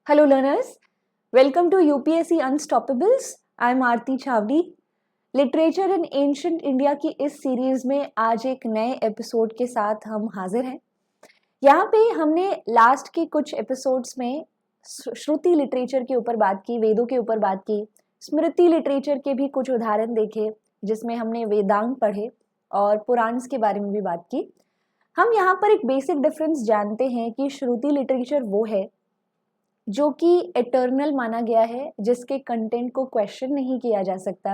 Hello learners, welcome to UPSC Unstoppables. I am Aarti छावड़ी. Literature in ancient India की इस series में आज एक नए एपिसोड के साथ हम हाजिर हैं. यहाँ पे हमने लास्ट के कुछ एपिसोड्स में श्रुति लिटरेचर के ऊपर बात की, वेदों के ऊपर बात की, स्मृति लिटरेचर के भी कुछ उदाहरण देखे जिसमें हमने वेदांग पढ़े और पुराण के बारे में भी बात की. हम यहाँ पर एक बेसिक डिफरेंस जानते हैं कि श्रुति लिटरेचर वो है जो कि एटर्नल माना गया है, जिसके कंटेंट को क्वेश्चन नहीं किया जा सकता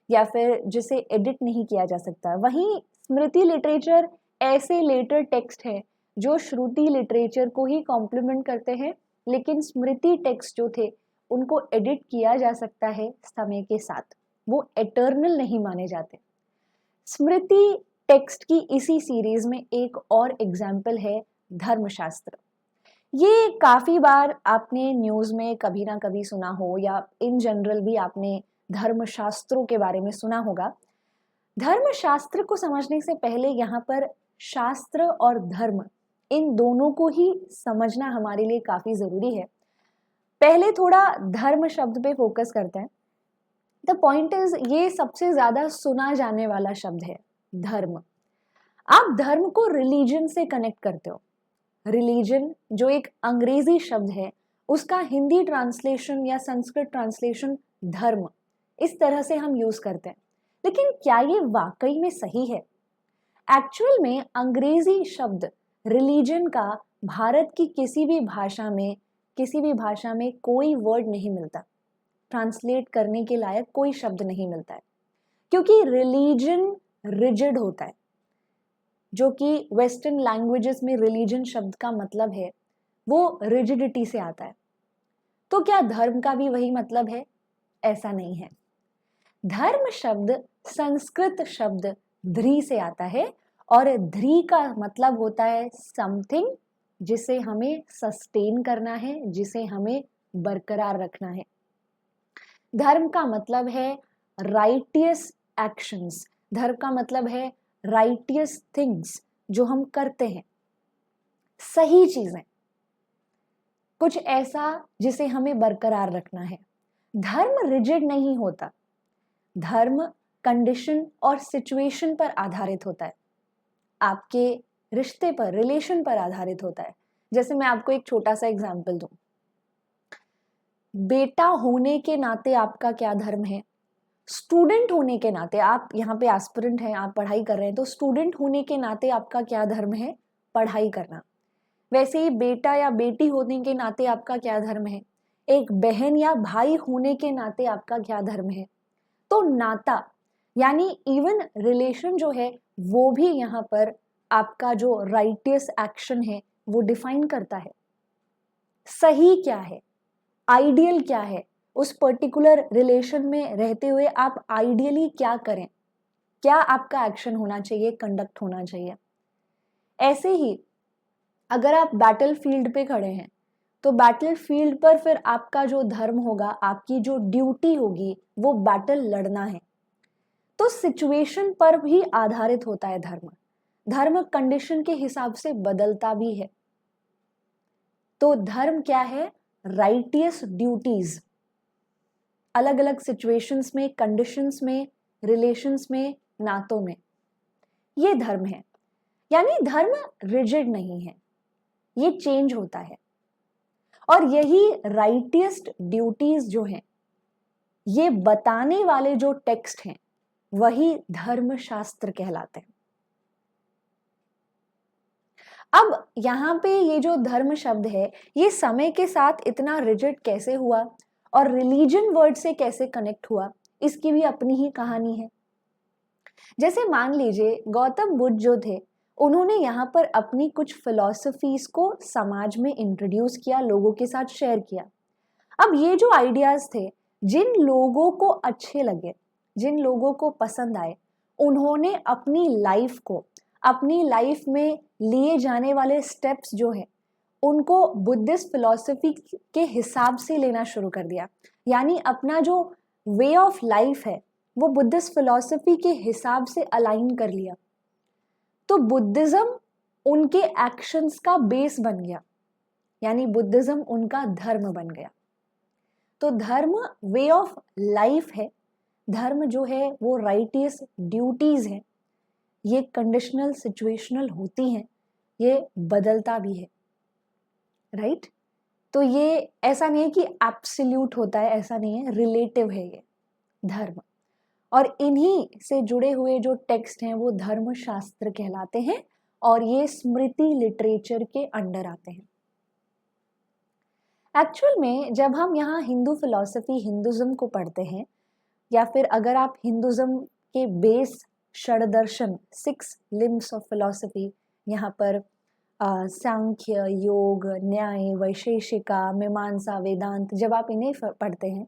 या फिर जिसे एडिट नहीं किया जा सकता. वहीं स्मृति लिटरेचर ऐसे लेटर टेक्स्ट है जो श्रुति लिटरेचर को ही कॉम्प्लीमेंट करते हैं, लेकिन स्मृति टेक्स्ट जो थे उनको एडिट किया जा सकता है समय के साथ, वो एटर्नल नहीं माने जाते. स्मृति टेक्स्ट की इसी सीरीज में एक और एग्जाम्पल है धर्मशास्त्र. ये काफ़ी बार आपने न्यूज़ में कभी ना कभी सुना हो या इन जनरल भी आपने धर्मशास्त्रों के बारे में सुना होगा. धर्मशास्त्र को समझने से पहले यहाँ पर शास्त्र और धर्म इन दोनों को ही समझना हमारे लिए काफ़ी ज़रूरी है. पहले थोड़ा धर्म शब्द पे फोकस करते हैं. द पॉइंट इज, ये सबसे ज़्यादा सुना जाने वाला शब्द है धर्म. आप धर्म को रिलीजन से कनेक्ट करते हो. रिलीजन जो एक अंग्रेजी शब्द है, उसका हिंदी ट्रांसलेशन या संस्कृत ट्रांसलेशन धर्म, इस तरह से हम यूज करते हैं. लेकिन क्या ये वाकई में सही है? एक्चुअल में अंग्रेजी शब्द रिलीजन का भारत की किसी भी भाषा में कोई वर्ड नहीं मिलता, ट्रांसलेट करने के लायक कोई शब्द नहीं मिलता है, क्योंकि रिलीजन रिजिड होता है, जो कि वेस्टर्न लैंग्वेजेस में रिलीजन शब्द का मतलब है वो रिजिडिटी से आता है. तो क्या धर्म का भी वही मतलब है? ऐसा नहीं है. धर्म शब्द संस्कृत शब्द ध्री से आता है और ध्री का मतलब होता है समथिंग जिसे हमें सस्टेन करना है, जिसे हमें बरकरार रखना है. धर्म का मतलब है राइटियस एक्शंस. धर्म का मतलब है राइटियस थिंग्स, जो हम करते हैं, सही चीजें, कुछ ऐसा जिसे हमें बरकरार रखना है. धर्म रिजिड नहीं होता. धर्म कंडीशन और सिचुएशन पर आधारित होता है, आपके रिश्ते पर, रिलेशन पर आधारित होता है. जैसे मैं आपको एक छोटा सा एग्जाम्पल दूं. बेटा होने के नाते आपका क्या धर्म है? स्टूडेंट होने के नाते, आप यहाँ पे एस्पिरेंट हैं, आप पढ़ाई कर रहे हैं, तो स्टूडेंट होने के नाते आपका क्या धर्म है? पढ़ाई करना. वैसे ही बेटा या बेटी होने के नाते आपका क्या धर्म है? एक बहन या भाई होने के नाते आपका क्या धर्म है? तो नाता यानी इवन रिलेशन जो है वो भी यहाँ पर आपका जो राइटियस एक्शन है वो डिफाइन करता है. सही क्या है, आइडियल क्या है, उस पर्टिकुलर रिलेशन में रहते हुए आप आइडियली क्या करें, क्या आपका एक्शन होना चाहिए, कंडक्ट होना चाहिए. ऐसे ही अगर आप बैटल फील्ड पे खड़े हैं तो बैटल फील्ड पर फिर आपका जो धर्म होगा, आपकी जो ड्यूटी होगी, वो बैटल लड़ना है. तो सिचुएशन पर भी आधारित होता है धर्म. धर्म कंडीशन के हिसाब से बदलता भी है. तो धर्म क्या है? राइटियस ड्यूटीज, अलग अलग सिचुएशंस में, कंडीशंस में, रिलेशंस में, नातों में, ये धर्म है. यानी धर्म रिजिड नहीं है, ये चेंज होता है. और यही राइटियस ड्यूटीज जो हैं, ये बताने वाले जो टेक्स्ट हैं, वही धर्मशास्त्र कहलाते हैं. अब यहाँ पे ये जो धर्म शब्द है, ये समय के साथ इतना रिजिड कैसे हुआ और रिलीजन वर्ड से कैसे कनेक्ट हुआ, इसकी भी अपनी ही कहानी है. जैसे मान लीजिए गौतम बुद्ध जो थे, उन्होंने यहाँ पर अपनी कुछ फिलॉसफीज को समाज में इंट्रोड्यूस किया, लोगों के साथ शेयर किया. अब ये जो आइडियाज थे, जिन लोगों को अच्छे लगे, जिन लोगों को पसंद आए, उन्होंने अपनी लाइफ में लिए जाने वाले स्टेप्स जो है उनको बुद्धिस्ट फिलॉसफी के हिसाब से लेना शुरू कर दिया. यानी अपना जो वे ऑफ लाइफ है वो बुद्धिस्ट फिलॉसफी के हिसाब से अलाइन कर लिया. तो बुद्धिज्म उनके एक्शंस का बेस बन गया. यानी बुद्धिज्म उनका धर्म बन गया। तो धर्म वे ऑफ लाइफ है, धर्म जो है वो राइटियस ड्यूटीज है, ये कंडीशनल सिचुएशनल होती हैं, ये बदलता भी है, राइट। तो ये ऐसा नहीं है कि एब्सोल्यूट होता है, ऐसा नहीं है, रिलेटिव है ये धर्म। और इन्हीं से जुड़े हुए जो टेक्स्ट हैं वो धर्म शास्त्र कहलाते हैं और ये स्मृति लिटरेचर के अंडर आते हैं। एक्चुअल में जब हम यहाँ हिंदू फिलॉसफी हिंदुज्म को पढ़ते हैं, या फिर अगर आप हिंदुज्म के बेस षड्दर्शन 6 लिम्स ऑफ फिलॉसफी, यहाँ पर सांख्य, योग, न्याय, वैशेषिका, मीमांसा, वेदांत, जब आप इन्हें पढ़ते हैं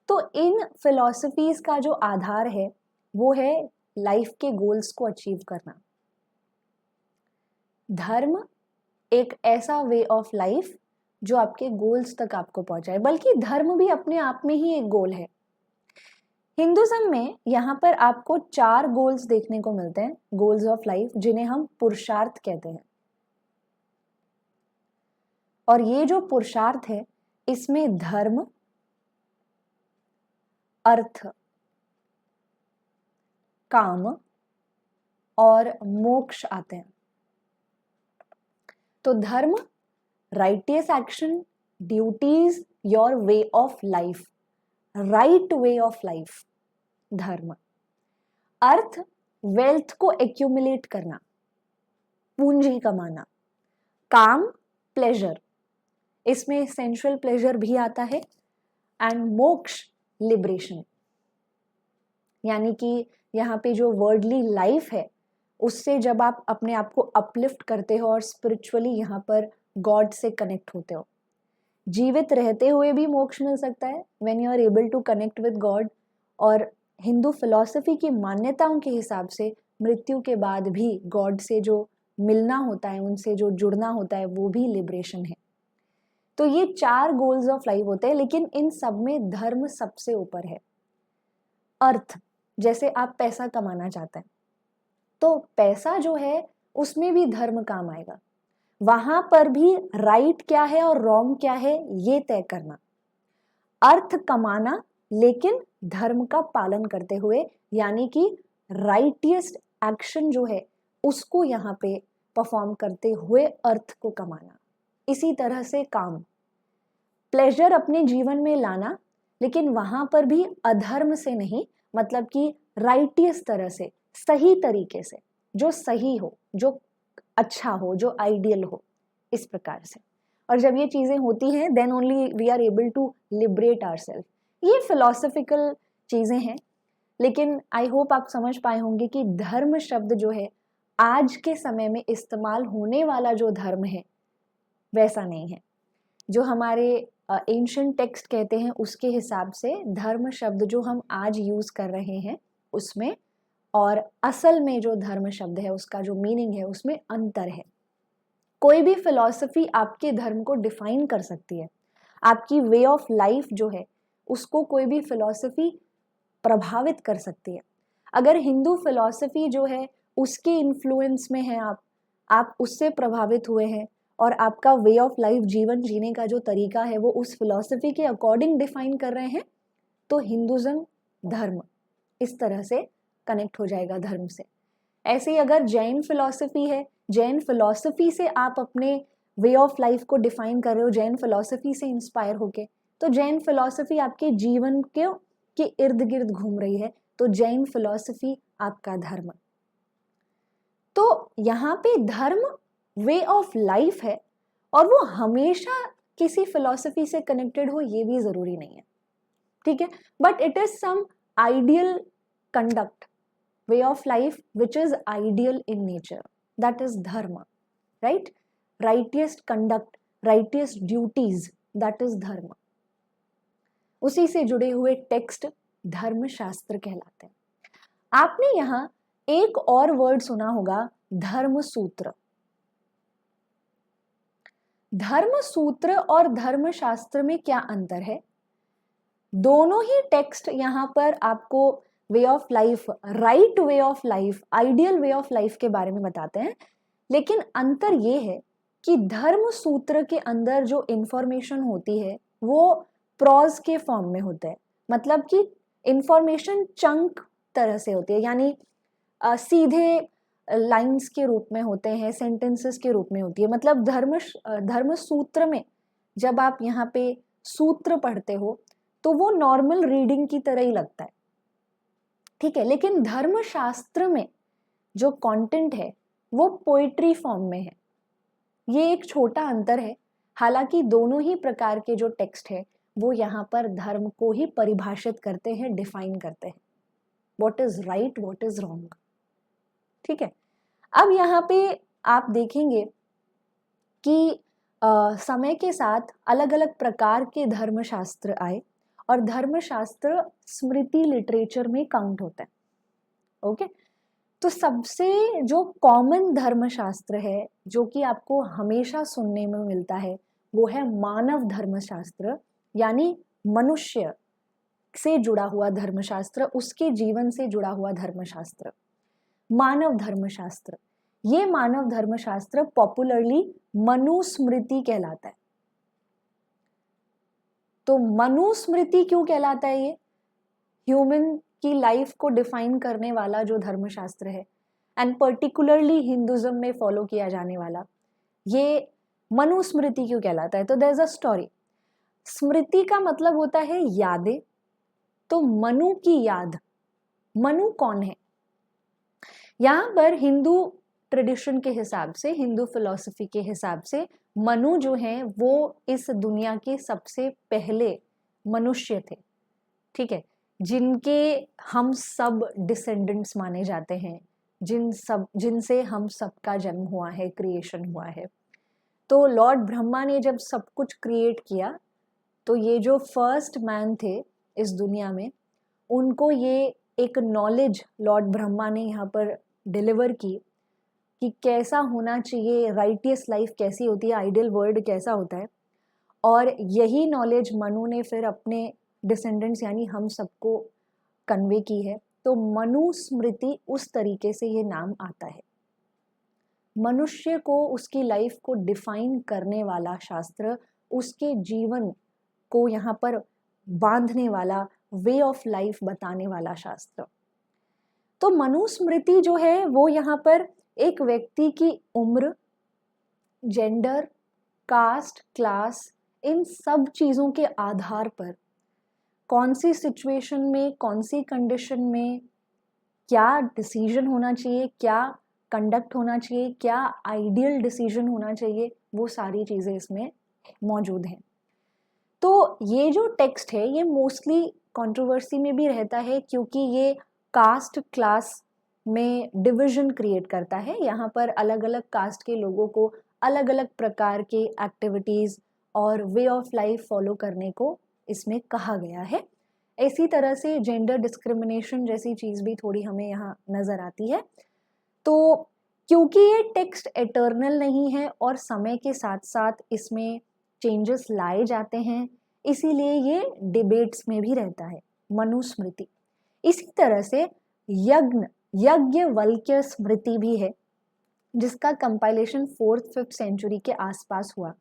तो इन फिलॉसफीज का जो आधार है वो है लाइफ के गोल्स को अचीव करना। धर्म एक ऐसा वे ऑफ लाइफ जो आपके गोल्स तक आपको पहुंचाए, बल्कि धर्म भी अपने आप में ही एक गोल है। हिंदुज्म में यहाँ पर आपको 4 गोल्स देखने को मिलते हैं, गोल्स ऑफ लाइफ, जिन्हें हम पुरुषार्थ कहते हैं। और ये जो पुरुषार्थ है इसमें धर्म, अर्थ, काम और मोक्ष आते हैं। तो धर्म, righteous action, duties, your way of life, right way of life, धर्म। अर्थ, वेल्थ को एक्यूमुलेट करना, पूंजी कमाना। काम, प्लेजर, इसमें सेंसुअल प्लेजर भी आता है। एंड मोक्ष, लिबरेशन, यानी कि यहाँ पे जो वर्ल्डली लाइफ है उससे जब आप अपने आप को अपलिफ्ट करते हो और स्पिरिचुअली यहाँ पर गॉड से कनेक्ट होते हो। जीवित रहते हुए भी मोक्ष मिल सकता है when you are able to connect with God, और हिंदू फिलॉसफी की मान्यताओं के हिसाब से मृत्यु के बाद भी गॉड से जो मिलना होता है, उनसे जो जुड़ना होता है, वो भी लिबरेशन है। तो ये 4 गोल्स ऑफ लाइफ होते हैं, लेकिन इन सब में धर्म सबसे ऊपर है। अर्थ, जैसे आप पैसा कमाना चाहते हैं तो पैसा जो है उसमें भी धर्म काम आएगा। वहां पर भी राइट क्या है और रॉन्ग क्या है ये तय करना। अर्थ कमाना लेकिन धर्म का पालन करते हुए, यानी कि राइटियस्ट एक्शन जो है उसको यहाँ पे परफॉर्म करते हुए अर्थ को कमाना। इसी तरह से काम, प्लेजर अपने जीवन में लाना, लेकिन वहां पर भी अधर्म से नहीं, मतलब कि राइटियस तरह से, सही तरीके से, जो सही हो, जो अच्छा हो, जो आइडियल हो, इस प्रकार से। और जब ये चीजें होती हैं then only we are able to liberate ourself. ये फिलॉसफिकल चीजें हैं, लेकिन आई होप आप समझ पाए होंगे कि धर्म शब्द जो है आज के समय में इस्तेमाल होने वाला जो धर्म है वैसा नहीं है। जो हमारे एंशिएंट टेक्स्ट कहते हैं उसके हिसाब से धर्म शब्द जो हम आज यूज कर रहे हैं उसमें और असल में जो धर्म शब्द है उसका जो मीनिंग है उसमें अंतर है। कोई भी फिलॉसफी आपके धर्म को डिफाइन कर सकती है, आपकी वे ऑफ लाइफ जो है उसको कोई भी फिलॉसफी प्रभावित कर सकती है। अगर हिंदू फिलॉसफी जो है उसके इन्फ्लुएंस में है आप उससे प्रभावित हुए हैं और आपका वे ऑफ लाइफ, जीवन जीने का जो तरीका है वो उस फिलॉसफी के अकॉर्डिंग डिफाइन कर रहे हैं, तो हिंदुज्म धर्म इस तरह से कनेक्ट हो जाएगा धर्म से। ऐसे ही अगर जैन फिलॉसफी है, जैन फिलॉसफी से आप अपने वे ऑफ लाइफ को डिफाइन कर रहे हो, जैन फिलॉसफी से इंस्पायर होके, तो जैन फिलॉसफी आपके जीवन के इर्द गिर्द घूम रही है, तो जैन फिलॉसफी आपका धर्म। तो यहाँ पे धर्म वे ऑफ लाइफ है और वो हमेशा किसी फिलॉसफी से कनेक्टेड हो ये भी जरूरी नहीं है, ठीक है, but it is some ideal conduct, way of life which is ideal in nature, that is dharma, right? Righteous conduct, righteous duties, that is dharma. उसी से जुड़े हुए टेक्स्ट धर्म शास्त्र कहलाते हैं। आपने यहाँ एक और वर्ड सुना होगा, धर्म सूत्र। धर्म सूत्र और धर्म शास्त्र में क्या अंतर है? दोनों ही टेक्स्ट यहाँ पर आपको वे of life, right way of life, ideal way of life के बारे में बताते हैं, लेकिन अंतर ये है कि धर्म सूत्र के अंदर जो इंफॉर्मेशन होती है वो प्रोज के फॉर्म में होता है, मतलब कि इंफॉर्मेशन चंक तरह से होती है, यानी सीधे लाइंस के रूप में होते हैं, सेंटेंसेस के रूप में होती है। मतलब धर्म सूत्र में जब आप यहाँ पे सूत्र पढ़ते हो तो वो नॉर्मल रीडिंग की तरह ही लगता है, ठीक है। लेकिन धर्मशास्त्र में जो कंटेंट है वो पोइट्री फॉर्म में है। ये एक छोटा अंतर है। हालांकि दोनों ही प्रकार के जो टेक्स्ट है वो यहाँ पर धर्म को ही परिभाषित करते हैं, डिफाइन करते हैं, what is right, what is wrong, ठीक है। अब यहाँ पे आप देखेंगे कि समय के साथ अलग अलग प्रकार के धर्मशास्त्र आए और धर्मशास्त्र स्मृति लिटरेचर में काउंट होता है, ओके। तो सबसे जो कॉमन धर्मशास्त्र है जो कि आपको हमेशा सुनने में मिलता है वो है मानव धर्मशास्त्र, यानी मनुष्य से जुड़ा हुआ धर्मशास्त्र, उसके जीवन से जुड़ा हुआ धर्मशास्त्र, मानव धर्मशास्त्र। ये मानव धर्मशास्त्र पॉपुलरली मनुस्मृति कहलाता है। तो मनुस्मृति क्यों कहलाता है? ये ह्यूमन की लाइफ को डिफाइन करने वाला जो धर्मशास्त्र है एंड पर्टिकुलरली हिंदुज्म में फॉलो किया जाने वाला, ये मनुस्मृति क्यों कहलाता है? तो देयर इज अ स्टोरी। स्मृति का मतलब होता है यादें, तो मनु की याद, मनु कौन है? यहाँ पर हिंदू ट्रेडिशन के हिसाब से, हिंदू फिलॉसफी के हिसाब से मनु जो हैं वो इस दुनिया के सबसे पहले मनुष्य थे, ठीक है, जिनके हम सब डिसेंडेंट्स माने जाते हैं, जिनसे हम सबका जन्म हुआ है, क्रिएशन हुआ है। तो लॉर्ड ब्रह्मा ने जब सब कुछ क्रिएट किया तो ये जो फर्स्ट मैन थे इस दुनिया में, उनको ये एक नॉलेज लॉर्ड ब्रह्मा ने यहाँ पर डिलीवर की कि कैसा होना चाहिए, राइटियस लाइफ कैसी होती है, आइडियल वर्ल्ड कैसा होता है। और यही नॉलेज मनु ने फिर अपने डिसेंडेंट्स यानी हम सबको कन्वे की है। तो मनुस्मृति उस तरीके से ये नाम आता है। मनुष्य को उसकी लाइफ को डिफाइन करने वाला शास्त्र, उसके जीवन को यहाँ पर बांधने वाला, वे ऑफ लाइफ बताने वाला शास्त्र। तो मनुस्मृति जो है वो यहाँ पर एक व्यक्ति की उम्र, जेंडर, कास्ट, क्लास, इन सब चीज़ों के आधार पर कौन सी सिचुएशन में, कौन सी कंडीशन में क्या डिसीजन होना चाहिए, क्या कंडक्ट होना चाहिए, क्या आइडियल डिसीजन होना चाहिए, वो सारी चीज़ें इसमें मौजूद हैं। तो ये जो टेक्स्ट है ये मोस्टली कंट्रोवर्सी में भी रहता है क्योंकि ये कास्ट, क्लास में डिवीजन क्रिएट करता है। यहाँ पर अलग अलग कास्ट के लोगों को अलग अलग प्रकार के एक्टिविटीज़ और वे ऑफ लाइफ फॉलो करने को इसमें कहा गया है। इसी तरह से जेंडर डिस्क्रिमिनेशन जैसी चीज़ भी थोड़ी हमें यहाँ नज़र आती है। तो क्योंकि ये टेक्स्ट एटर्नल नहीं है और समय के साथ साथ इसमें चेंजेस लाए जाते हैं, इसीलिए ये डिबेट्स में भी रहता है मनुस्मृति। इसी तरह से याज्ञवल्क्य स्मृति भी है जिसका कंपाइलेशन 4th-5th सेंचुरी के आसपास हुआ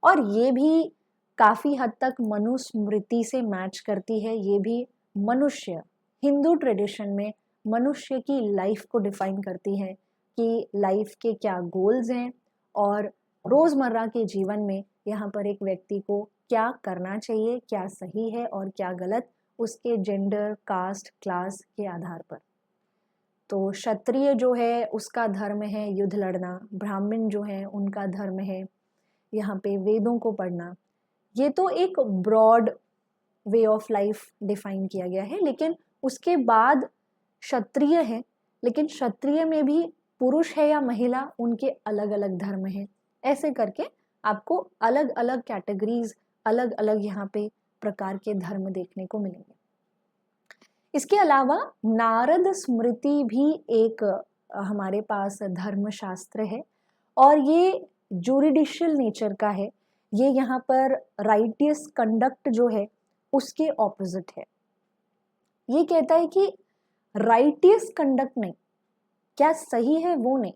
और ये भी काफ़ी हद तक मनुस्मृति से मैच करती है। ये भी मनुष्य, हिंदू ट्रेडिशन में मनुष्य की लाइफ को डिफाइन करती है कि लाइफ के क्या गोल्स हैं और रोज़मर्रा के जीवन में यहाँ पर एक व्यक्ति को क्या करना चाहिए, क्या सही है और क्या गलत, उसके जेंडर, कास्ट, क्लास के आधार पर। तो क्षत्रिय जो है उसका धर्म है युद्ध लड़ना, ब्राह्मण जो है उनका धर्म है यहाँ पे वेदों को पढ़ना। ये तो एक broad way of life define किया गया है। लेकिन उसके बाद क्षत्रिय है, लेकिन क्षत्रिय में भी पुरुष है या महिला, उनके अलग अलग धर्म हैं। ऐसे करके आपको अलग अलग कैटेगरीज, अलग अलग यहाँ पे प्रकार के धर्म देखने को मिलेंगे। इसके अलावा नारद स्मृति भी एक हमारे पास धर्मशास्त्र है और ये जुरिडिशियल नेचर का है। ये यहाँ पर राइटियस कंडक्ट जो है उसके ऑपोजिट है। ये कहता है कि राइटियस कंडक्ट नहीं, क्या सही है वो नहीं,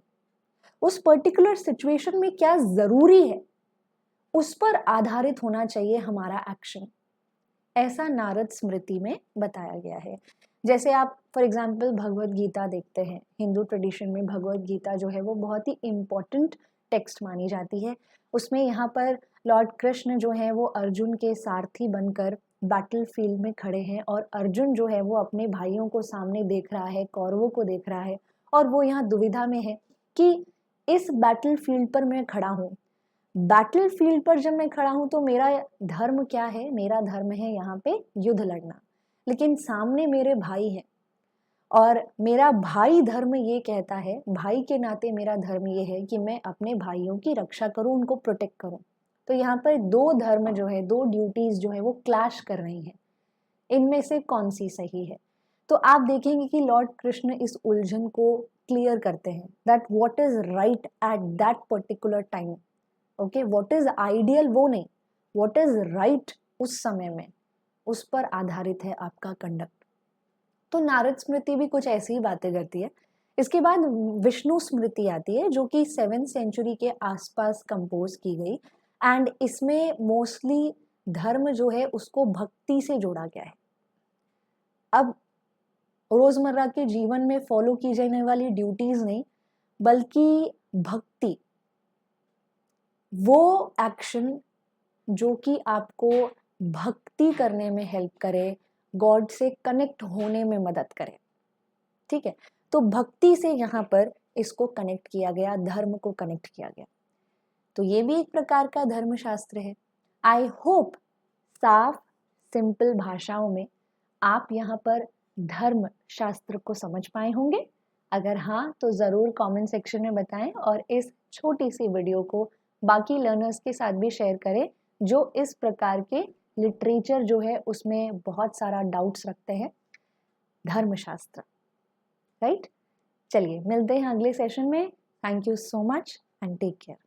उस पर्टिकुलर सिचुएशन में क्या जरूरी है, उस पर आधारित होना चाहिए हमारा एक्शन। ऐसा नारद स्मृति में बताया गया है। जैसे आप फॉर एग्जाम्पल भगवत गीता देखते हैं, हिंदू ट्रेडिशन में भगवत गीता जो है वो बहुत ही इम्पोर्टेंट टेक्स्ट मानी जाती है। उसमें यहाँ पर लॉर्ड कृष्ण जो है वो अर्जुन के सारथी बनकर बैटल फील्ड में खड़े हैं, और अर्जुन जो है वो अपने भाइयों को सामने देख रहा है, कौरवों को देख रहा है, और वो यहाँ दुविधा में है कि इस बैटल फील्ड पर मैं खड़ा हूँ, बैटल फील्ड पर जब मैं खड़ा हूं तो मेरा धर्म क्या है, मेरा धर्म है यहाँ पे युद्ध लड़ना, लेकिन सामने मेरे भाई हैं और मेरा भाई धर्म ये कहता है, भाई के नाते मेरा धर्म ये है कि मैं अपने भाइयों की रक्षा करूं, उनको प्रोटेक्ट करूं। तो यहाँ पर दो धर्म जो है, दो ड्यूटीज जो है वो क्लैश कर रही हैं, इनमें से कौन सी सही है। तो आप देखेंगे कि लॉर्ड कृष्ण इस उलझन को क्लियर करते हैं, that what is right at that particular time. Okay, what is ideal वो नहीं, व्हाट इज राइट उस समय में, उस पर आधारित है आपका कंडक्ट। तो नारद स्मृति भी कुछ ऐसी ही बातें करती है। इसके बाद विष्णु स्मृति आती है जो कि 7th सेंचुरी के आसपास कंपोज की गई, एंड इसमें मोस्टली धर्म जो है उसको भक्ति से जोड़ा गया है। अब रोजमर्रा के जीवन में फॉलो की जाने वाली ड्यूटीज नहीं, बल्कि भक्ति, वो एक्शन जो कि आपको भक्ति करने में हेल्प करे, गॉड से कनेक्ट होने में मदद करे। ठीक है, तो भक्ति से यहाँ पर इसको कनेक्ट किया गया, धर्म को कनेक्ट किया गया। तो ये भी एक प्रकार का धर्मशास्त्र है। आई होप साफ सिंपल भाषाओं में आप यहाँ पर धर्म शास्त्र को समझ पाए होंगे। अगर हाँ तो ज़रूर कमेंट सेक्शन में बताएं, और इस छोटी सी वीडियो को बाकी लर्नर्स के साथ भी शेयर करें जो इस प्रकार के लिटरेचर जो है उसमें बहुत सारा डाउट्स रखते हैं, धर्मशास्त्र। राइट, चलिए मिलते हैं अगले सेशन में। Thank you so much and take care.